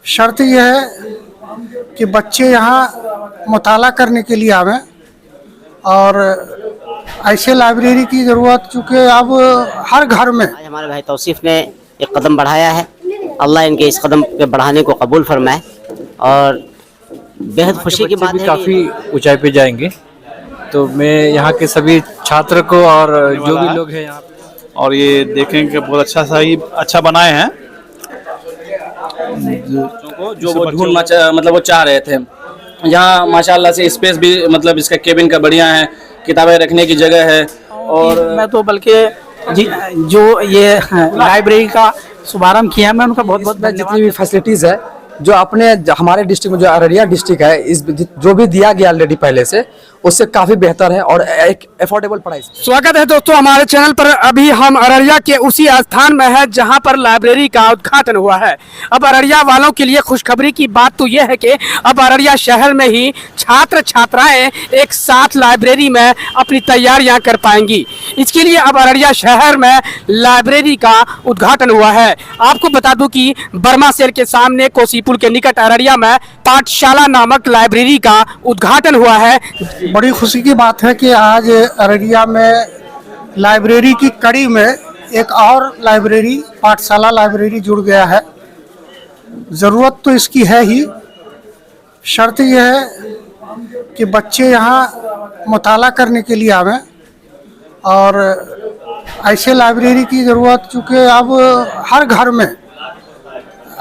शर्त यह है कि बच्चे यहाँ मुताला करने के लिए आवें और ऐसे लाइब्रेरी की ज़रूरत चूँकि अब हर घर में। आज हमारे भाई तौसीफ ने एक कदम बढ़ाया है। अल्लाह इनके इस कदम के बढ़ाने को कबूल फरमाए और बेहद खुशी की बात है। काफ़ी ऊंचाई पे जाएंगे, तो मैं यहाँ के सभी छात्र को और जो भी लोग हैं यहाँ और ये देखें कि बहुत अच्छा बनाए हैं जो वो ढूंढना मतलब वो चाह रहे थे। यहाँ माशाल्लाह से स्पेस भी मतलब इसका केबिन का बढ़िया है, किताबें रखने की जगह है। और मैं तो बल्कि जो ये लाइब्रेरी का शुभारंभ किया, मैं उनका बहुत बहुत जितनी भी फैसिलिटीज़ है जो अपने हमारे डिस्ट्रिक्ट में, जो अररिया डिस्ट्रिक्ट है, इस जो भी दिया गया ऑलरेडी पहले से, उससे काफ़ी बेहतर है और एक अफोर्डेबल प्राइस। स्वागत है दोस्तों हमारे चैनल पर। अभी हम अररिया के उसी स्थान में है जहां पर लाइब्रेरी का उद्घाटन हुआ है। अब अररिया वालों के लिए खुशखबरी की बात तो यह है कि अब अररिया शहर में ही छात्र छात्राएं एक साथ लाइब्रेरी में अपनी तैयारियां कर पाएंगी। इसके लिए अब अररिया शहर में लाइब्रेरी का उद्घाटन हुआ है। आपको बता दूं कि बर्मा सेल के सामने कोसी पुल के निकट अररिया में पाठशाला नामक लाइब्रेरी का उद्घाटन हुआ है। बड़ी खुशी की बात है कि आज अररिया में लाइब्रेरी की कड़ी में एक और लाइब्रेरी, पाठशाला लाइब्रेरी जुड़ गया है। ज़रूरत तो इसकी है ही। शर्त यह है कि बच्चे यहाँ मुताला करने के लिए आवें और ऐसे लाइब्रेरी की ज़रूरत चूँकि अब हर घर में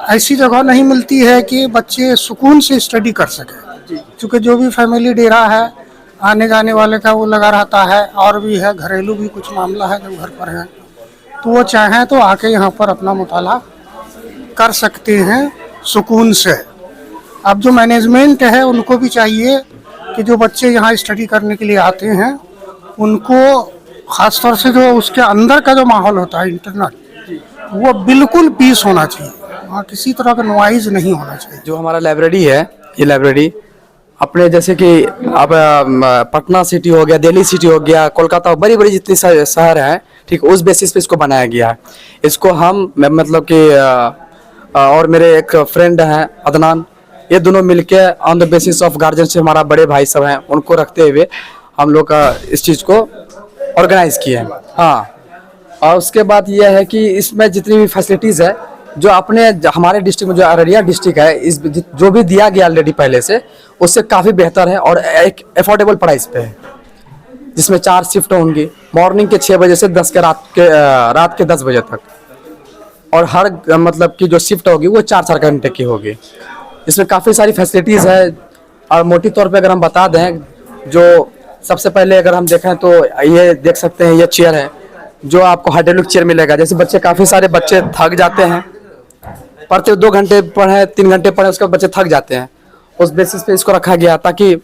ऐसी जगह नहीं मिलती है कि बच्चे सुकून से स्टडी कर सकें। चूँकि जो भी फैमिली डेरा है, आने जाने वाले का वो लगा रहता है, और भी है घरेलू भी कुछ मामला है जो घर पर है, तो वो चाहें तो आके यहाँ पर अपना मुताला कर सकते हैं सुकून से। अब जो मैनेजमेंट है उनको भी चाहिए कि जो बच्चे यहाँ स्टडी करने के लिए आते हैं उनको ख़ास तौर से जो उसके अंदर का जो माहौल होता है इंटरनल, वो बिल्कुल पीस होना चाहिए, वहाँ किसी तरह का नॉइज़ नहीं होना चाहिए। जो हमारा लाइब्रेरी है, ये लाइब्रेरी अपने जैसे कि अब पटना सिटी हो गया, दिल्ली सिटी हो गया, कोलकाता, बड़ी बड़ी जितनी शहर हैं, ठीक, उस बेसिस पे इसको बनाया गया है। इसको हम मतलब कि और मेरे एक फ्रेंड हैं अदनान, ये दोनों मिलके on the basis of guardian से, हमारा बड़े भाई सब हैं, उनको रखते हुए हम लोग का इस चीज़ को ऑर्गेनाइज किए हैं। हाँ, और उसके बाद यह है कि इसमें जितनी भी फैसिलिटीज़ है जो अपने हमारे डिस्ट्रिक्ट में, जो अररिया डिस्ट्रिक्ट है, इस जो भी दिया गया ऑलरेडी पहले से, उससे काफ़ी बेहतर है और एक अफोर्डेबल प्राइस पे है। जिसमें 4 शिफ्ट होंगी, मॉर्निंग के 6 बजे से रात के 10 बजे तक, और हर मतलब कि जो शिफ्ट होगी वो 4-4 घंटे की होगी। इसमें काफ़ी सारी फैसिलिटीज़ है। और मोटी तौर पे अगर हम बता दें, जो सबसे पहले अगर हम देखें तो ये देख सकते हैं, ये चेयर है जो आपको हाइड्रोलिक चेयर मिलेगा। जैसे बच्चे, काफ़ी सारे बच्चे थक जाते हैं, पढ़ते 2 घंटे पढ़े, 3 घंटे पढ़े, उसके बाद बच्चे थक जाते हैं, उस बेसिस पे इसको रखा गया ताकि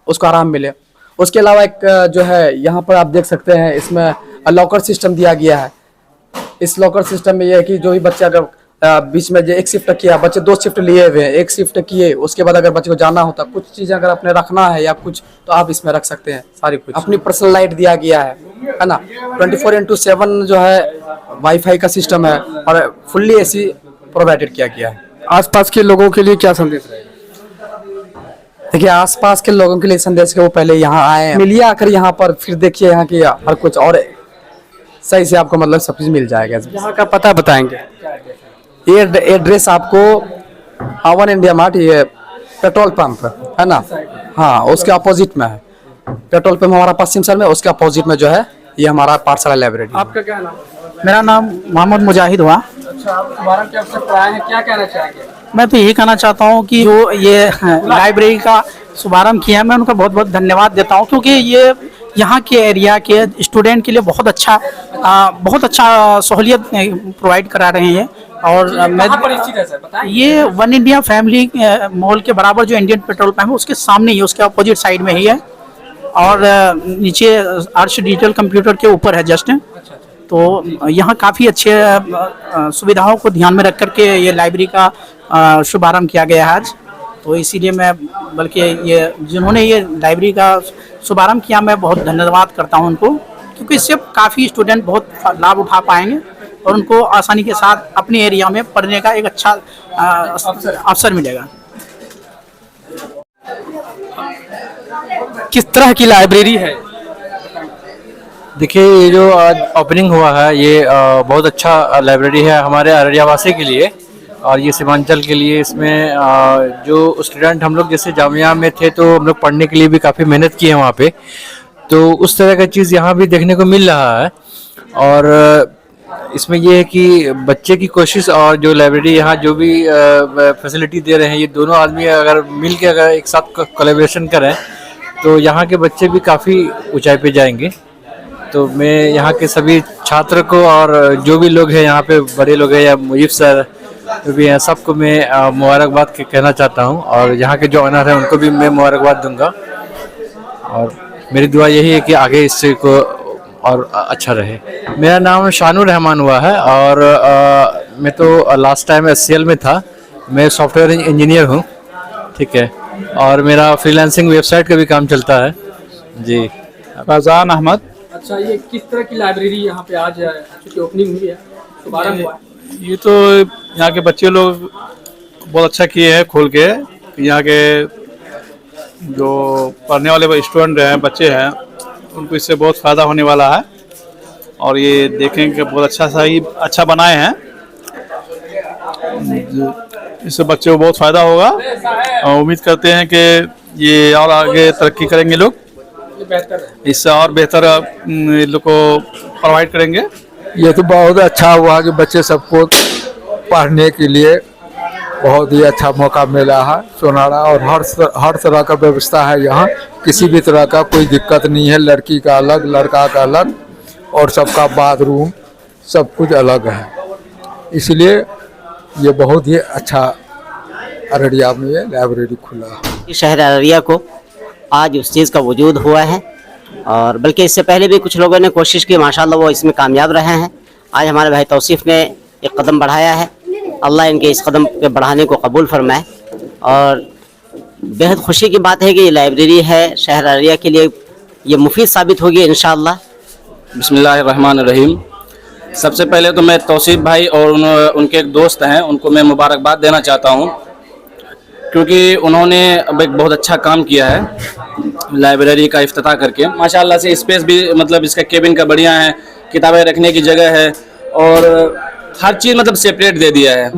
उसको आराम मिले। उसके अलावा एक जो है यहाँ पर आप देख सकते हैं, इसमें लॉकर सिस्टम दिया गया है। इस लॉकर सिस्टम में यह है कि जो भी बच्चे अगर बीच में जो एक शिफ्ट किया, बच्चे 2 शिफ्ट लिए हुए हैं, एक शिफ्ट किए, उसके बाद अगर बच्चे को जाना होता, कुछ चीज़ें अगर अपने रखना है या कुछ, तो आप इसमें रख सकते हैं सारी कुछ। अपनी पर्सनल लाइट दिया गया है ना, 24/7 जो है वाईफाई का सिस्टम है और फुल्ली AC प्रोवाइडेड किया गया है। आसपास के लोगों के लिए क्या संदेश रहेगा? देखिए, आसपास के लोगों के लिए संदेश के वो पहले यहाँ आए, मिलिए आकर यहाँ पर, फिर देखिए यहाँ की हर कुछ, और सही से आपको मतलब सब चीज़ मिल जाएगा। यहाँ का पता बताएंगे? ये एड्रेस आपको वन इंडिया मार्ट, ये पेट्रोल पंप है ना, हाँ, उसके अपोजिट में है। पेट्रोल पंप हमारा पश्चिम सर में, उसके अपोजिट में जो है ये हमारा पाठशाला लाइब्रेरी। आपका क्या नाम? मेरा नाम मोहम्मद मुजाहिद हुआ। अच्छा, आप शुभारंभ के अवसर पर आए हैं, क्या कहना चाहेंगे? मैं तो यही कहना चाहता हूँ कि जो ये लाइब्रेरी का शुभारंभ किया है, मैं उनका बहुत बहुत धन्यवाद देता हूँ, क्योंकि ये यहाँ के एरिया के स्टूडेंट के लिए बहुत अच्छा सहूलियत प्रोवाइड करा रहे हैं। और मैं ये वन इंडिया फैमिली मॉल के बराबर जो इंडियन पेट्रोल पंप है, उसके सामने ही, उसके अपोजिट साइड में ही है, और नीचे आर्ट्स डिजिटल कंप्यूटर के ऊपर है जस्ट। तो यहाँ काफ़ी अच्छे सुविधाओं को ध्यान में रख करके ये लाइब्रेरी का शुभारंभ किया गया है आज। तो इसीलिए मैं, बल्कि ये जिन्होंने ये लाइब्रेरी का शुभारंभ किया, मैं बहुत धन्यवाद करता हूँ उनको, क्योंकि इससे काफ़ी स्टूडेंट बहुत लाभ उठा पाएंगे और उनको आसानी के साथ अपने एरिया में पढ़ने का एक अच्छा अवसर मिलेगा। किस तरह की लाइब्रेरी है? देखिए, ये जो आज ओपनिंग हुआ है ये बहुत अच्छा लाइब्रेरी है हमारे अररिया वासी के लिए और ये सीमांचल के लिए। इसमें जो स्टूडेंट हम लोग जैसे जामिया में थे तो हम लोग पढ़ने के लिए भी काफ़ी मेहनत की है वहाँ पे, तो उस तरह का चीज़ यहाँ भी देखने को मिल रहा है। और इसमें ये है कि बच्चे की कोशिश और जो लाइब्रेरी यहाँ जो भी फैसिलिटी दे रहे हैं, ये दोनों आदमी अगर मिल के अगर एक साथ कोलैबोरेशन करें तो यहाँ के बच्चे भी काफ़ी ऊंचाई पे जाएंगे। तो मैं यहाँ के सभी छात्र को और जो भी लोग हैं यहाँ पे, बड़े लोग हैं या मुजीब सर जो भी हैं, सबको मैं मुबारकबाद कहना चाहता हूँ और यहाँ के जो ऑनर हैं उनको भी मैं मुबारकबाद दूंगा। और मेरी दुआ यही है कि आगे इससे को और अच्छा रहे। मेरा नाम शानुर रहमान हुआ है और मैं तो लास्ट टाइम SCL में था। मैं सॉफ्टवेयर इंजीनियर हूँ, ठीक है, और मेरा फ्रीलांसिंग वेबसाइट का भी काम चलता है जी। फैजान अहमद। अच्छा, ये किस तरह की लाइब्रेरी यहाँ पे आज चूँकि ओपनिंग हुई है, शुभारंभ हुआ है? ये तो यहाँ के बच्चे लोग बहुत अच्छा किए हैं खोल के। यहाँ के जो पढ़ने वाले स्टूडेंट हैं, बच्चे हैं, उनको इससे बहुत फ़ायदा होने वाला है और ये देखें कि बहुत अच्छा बनाए हैं। इससे बच्चे को बहुत फ़ायदा होगा और उम्मीद करते हैं कि ये और आगे तरक्की करेंगे लोग, इससे और बेहतर लोग को प्रोवाइड करेंगे। ये तो बहुत अच्छा हुआ कि बच्चे सबको पढ़ने के लिए बहुत ही अच्छा मौका मिला है सोनारा, और हर तरह का व्यवस्था है यहाँ। किसी भी तरह का कोई दिक्कत नहीं है, लड़की का अलग, लड़का का अलग, और सबका बाथरूम सब कुछ अलग है। इसलिए ये बहुत ही अच्छा अररिया में ये लाइब्रेरी खुला है। शहर अररिया को आज उस चीज़ का वजूद हुआ है और बल्कि इससे पहले भी कुछ लोगों ने कोशिश की, माशाल्लाह वो इसमें कामयाब रहे हैं। आज हमारे भाई तौसीफ़ ने एक कदम बढ़ाया है, अल्लाह इनके इस कदम के बढ़ाने को कबूल फरमाए। और बेहद खुशी की बात है कि ये लाइब्रेरी है शहर अररिया के लिए, ये मुफीद साबित होगी इंशाअल्लाह। बिस्मिल्लाहिर्रहमानिर्रहीम। सबसे पहले तो मैं तौसीफ़ भाई और उनके एक दोस्त हैं, उनको मैं मुबारकबाद देना चाहता हूं, क्योंकि उन्होंने अब एक बहुत अच्छा काम किया है लाइब्रेरी का इफ्तिताह करके। माशाल्लाह से स्पेस भी मतलब इसका केबिन का बढ़िया है, किताबें रखने की जगह है और हर चीज़ मतलब सेपरेट दे दिया है।